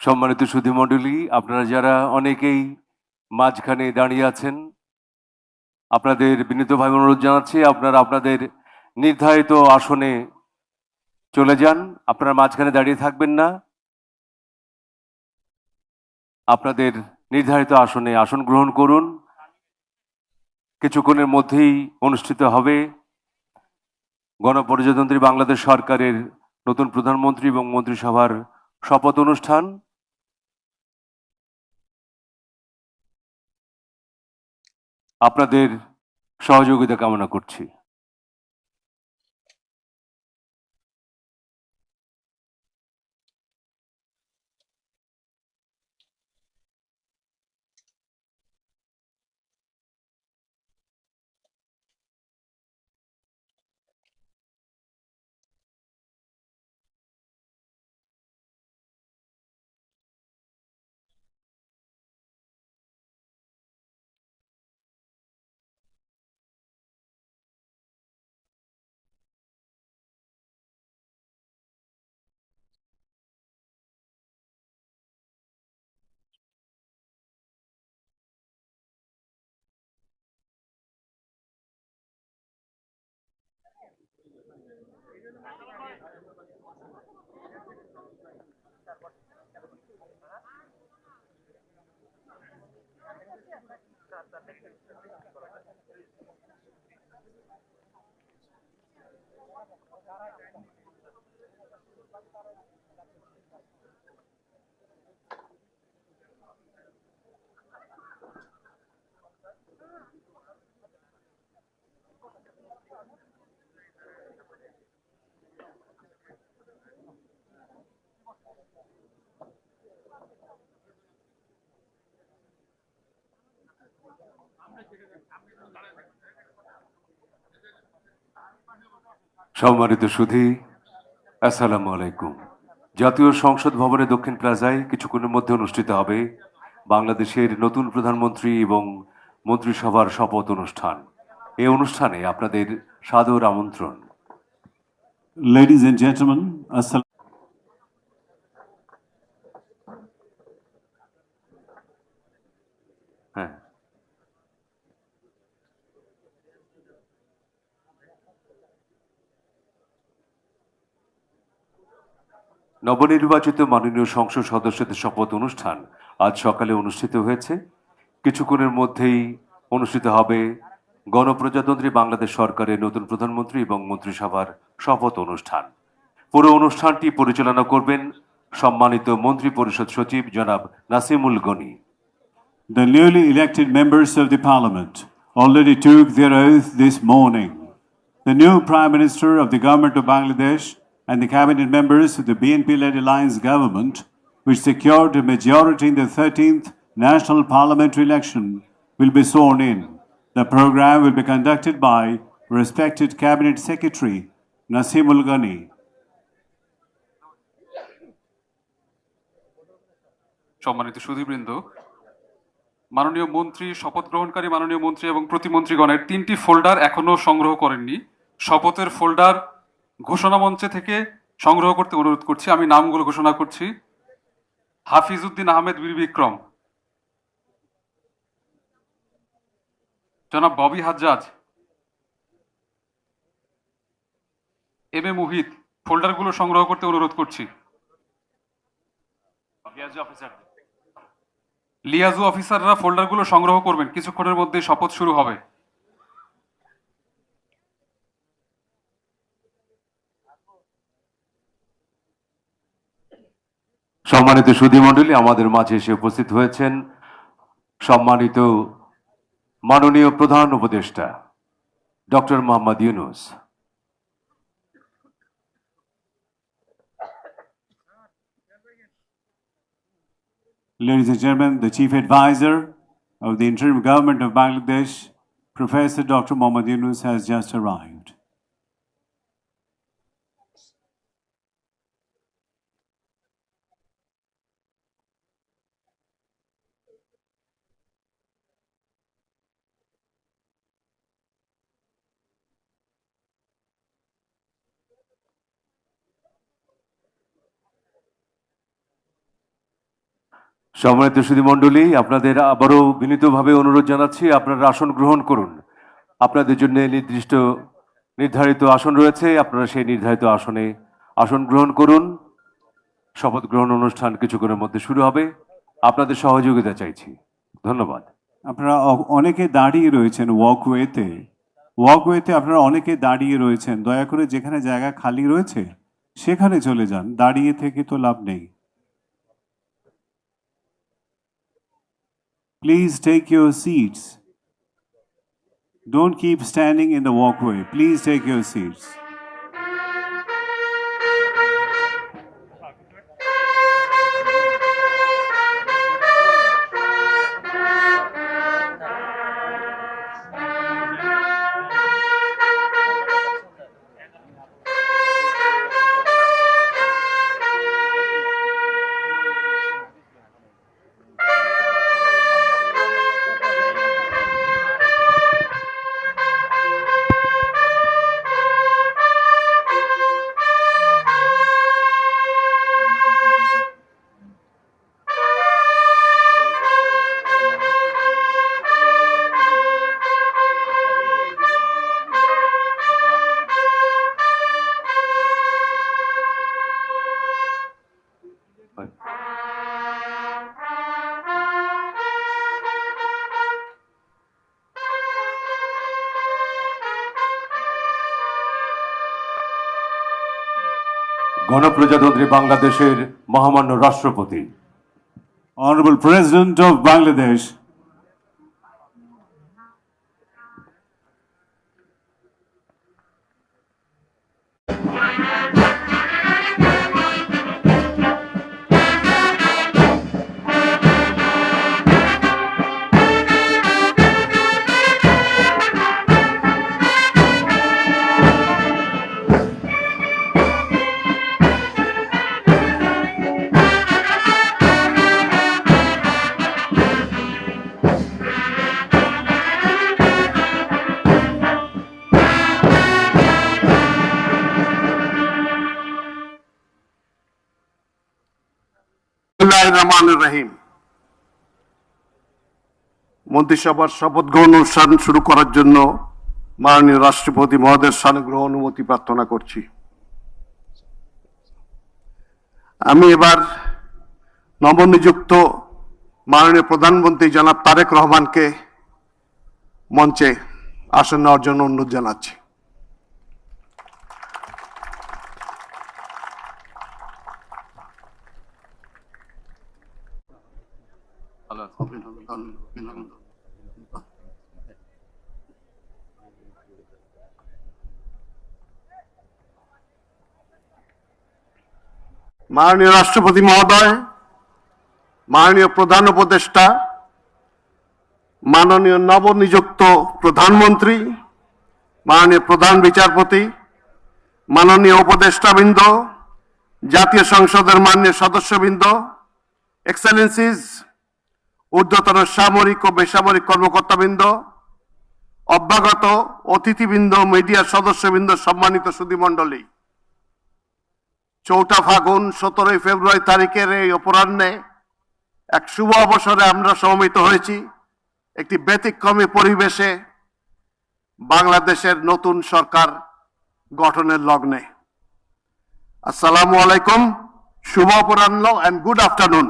সম্মানিত সুধীমণ্ডলী, আপনারা যারা অনেকেই মাঝখানে দাঁড়িয়ে আছেন, আপনাদের বিনীতভাবে অনুরোধ জানাচ্ছি আপনারা আপনাদের নির্ধারিত আসনে চলে যান। আপনারা মাঝখানে দাঁড়িয়ে থাকবেন না। আপনাদের নির্ধারিত আসনে আসন গ্রহণ করুন। কিছুক্ষণের মধ্যেই অনুষ্ঠিত হবে গণপ্রজাতন্ত্রী বাংলাদেশ সরকারের নতুন প্রধানমন্ত্রী এবং মন্ত্রিসভার শপথ অনুষ্ঠান। আপনাদের সহযোগিতা কামনা করছি। সম্মানিত সুধী, আসসালামু আলাইকুম। জাতীয় সংসদ ভবনে দক্ষিণ প্লাজায় কিছুক্ষণের মধ্যে অনুষ্ঠিত হবে বাংলাদেশের নতুন প্রধানমন্ত্রী এবং মন্ত্রিসভার শপথ অনুষ্ঠান। এই অনুষ্ঠানে আপনাদের সাদর আমন্ত্রণ। Ladies and gentlemen, হ্যাঁ, নবনির্বাচিত মাননীয় সংসদ সদস্যদের শপথ অনুষ্ঠান আজ সকালে অনুষ্ঠিত হয়েছে। কিছুক্ষণের মধ্যেই অনুষ্ঠিত হবে গণপ্রজাতন্ত্রী বাংলাদেশ সরকারের নতুন প্রধানমন্ত্রী এবং মন্ত্রিসভার শপথ অনুষ্ঠান। পুরো অনুষ্ঠানটি পরিচালনা করবেন সম্মানিত মন্ত্রী পরিষদ সচিব জনাব Nasimul Gani. the newly elected members of the Parliament already took their oath this morning. The new Prime Minister of the Government of Bangladesh and the cabinet members of the BNP-led alliance government, which secured a majority in the 13th National Parliamentary election, will be sworn in. The program will be conducted by respected Cabinet Secretary Nasimul Ghani. সম্মানিত সুধীবৃন্দ, মাননীয় মন্ত্রী, শপথ গ্রহণকারী মাননীয় মন্ত্রী এবং প্রতিমন্ত্রীগণের 3টি folder এখনো সংগ্রহ করেননি। শপথের ফোল্ডার ঘোষণা মঞ্চে থেকে সংগ্রহ করতে অনুরোধ করছি। আমি নামগুলো ঘোষণা করছি: হাফিজউদ্দিন আহমেদ বীর বিক্রম, জনাব ববি হাজ্জাজ, এম এ মুহিত। ফোল্ডারগুলো সংগ্রহ করতে অনুরোধ করছি। লিয়াজু অফিসাররা ফোল্ডারগুলো সংগ্রহ করবেন, কিছুক্ষণের মধ্যে শপথ শুরু হবে। সম্মানিত সুধীমণ্ডলী, আমাদের মাঝে এসে উপস্থিত হয়েছেন সম্মানিত মাননীয় প্রধান উপদেষ্টা doctor Mohammad Yunus. Ladies and gentlemen, the Chief Advisor of the Interim Government of Bangladesh, Professor Dr. Mohammad Yunus, has just arrived. সম্মানিত সুধীমণ্ডলী, আপনাদের আবারও বিনীতভাবে অনুরোধ জানাচ্ছি আপনারা আসন গ্রহণ করুন। আপনাদের জন্য নির্ধারিত আসন রয়েছে, আপনারা সেই নির্ধারিত আসনে আসন গ্রহণ করুন। শপথ গ্রহণ অনুষ্ঠান কিছুক্ষণের মধ্যে শুরু হবে। আপনাদের সহযোগিতা চাইছি। ধন্যবাদ। আপনারা অনেকে দাঁড়িয়ে রয়েছেন ওয়াকওয়েতে আপনারা অনেকে দাঁড়িয়ে রয়েছেন, দয়া করে যেখানে জায়গা খালি রয়েছে সেখানে চলে যান, দাঁড়িয়ে থেকে তো লাভ নেই। Please take your seats, don't keep standing in the walkway, please take your seats. গণপ্রজাতন্ত্রী বাংলাদেশের মহামান্য রাষ্ট্রপতি, Honorable President of Bangladesh, রহমানির রহিম। মন্ত্রিসভার শপথ গ্রহণ অনুষ্ঠান শুরু করার জন্য মাননীয় রাষ্ট্রপতি মহোদয়ের সানুগ্রহ অনুমতি প্রার্থনা করছি। আমি এবার নবনিযুক্ত মাননীয় প্রধানমন্ত্রী জনাব তারেক রহমানকে মঞ্চে আসন নেওয়ার জন্য অনুরোধ জানাচ্ছি। মাননীয় রাষ্ট্রপতি মহোদয়, মাননীয় প্রধান উপদেষ্টা, মাননীয় নবনিযুক্ত প্রধানমন্ত্রী, মাননীয় প্রধান বিচারপতি, মাননীয় উপদেষ্টাবৃন্দ, জাতীয় সংসদের মাননীয় সদস্যবৃন্দ, এক্সেলেন্সিজ, ঊর্ধ্বতন সামরিক ও বেসামরিক কর্মকর্তাবৃন্দ, অভ্যাগত অতিথিবৃন্দ, মিডিয়ার সদস্যবৃন্দ, সম্মানিত সুধীমণ্ডলী, 4 ফাগুন 17 ফেব্রুয়ারি তারিখের এই অপরাহ্নে এক শুভ অবসরে আমরা সমবেত হয়েছি একটি ব্যতিক্রমী পরিবেশে বাংলাদেশের নতুন সরকার গঠনের লগ্নে। আসসালামু আলাইকুম, শুভ অপরাহ্ন এন্ড গুড আফটারনুন।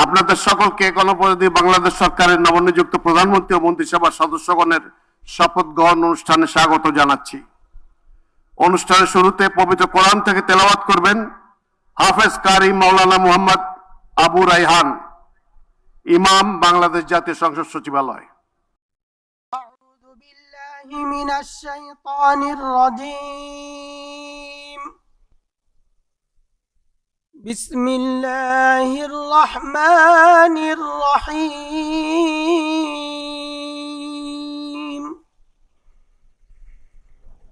আপনাদের সকলকে গণপ্রজাতন্ত্রী বাংলাদেশ সরকারের নবনিযুক্ত প্রধানমন্ত্রী ও মন্ত্রিসভার সদস্যগণের শপথ গ্রহণ অনুষ্ঠানে স্বাগত জানাচ্ছি। অনুষ্ঠানের শুরুতে পবিত্র কোরআন থেকে তেলাওয়াত করবেন হাফেজ কারি মাওলানা মুহাম্মদ আবু রাইহান, ইমাম, বাংলাদেশ জাতীয় সংসদ সচিবালয়। أعوذ بالله من الشيطان الرجيم. بسم الله الرحمن الرحيم.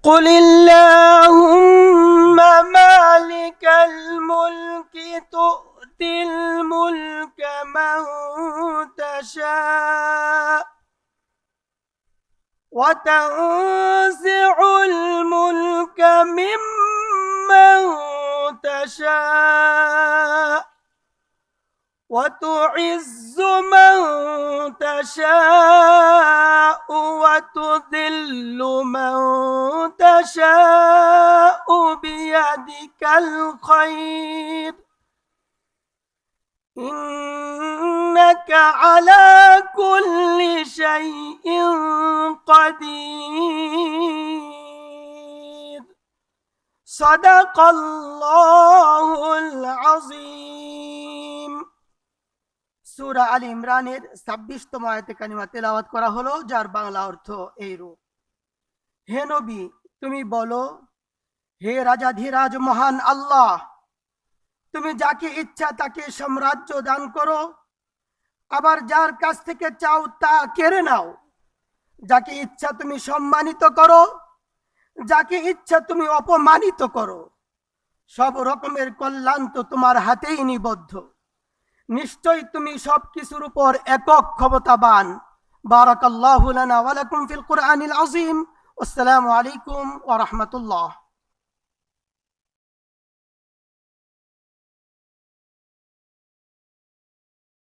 قل اللهم مالك الملك تؤتي الملك من تشاء وتنزع الملك ممن تشاء وتعز من تشاء وتذل من تشاء بيدك الخير إنك على كل شيء قدير صدق الله العظيم। সূরা আল ইমরানের 26তম আয়াতে কারিমা তেলাওয়াত করা হলো, যার বাংলা অর্থ এইরূপ: হে নবী, তুমি বলো, হে রাজাধিরাজ মহান আল্লাহ, তুমি যাকে ইচ্ছা তাকে সাম্রাজ্য দান করো, আবার যার কাছ থেকে চাও তা কেড়ে নাও। যাকে ইচ্ছা তুমি সম্মানিত করো, যাকে ইচ্ছা তুমি অপমানিত করো। সব রকমের কল্যাণ তো তোমার হাতেই নিবদ্ধ। নিশ্চয়ই তুমি সবকিছুর উপর একক ক্ষমতাবান। বারাকাল্লাহু লানা ওয়া লাকুম ফিল কুরআনিল আযীম। আসসালামু আলাইকুম ওয়া রাহমাতুল্লাহ।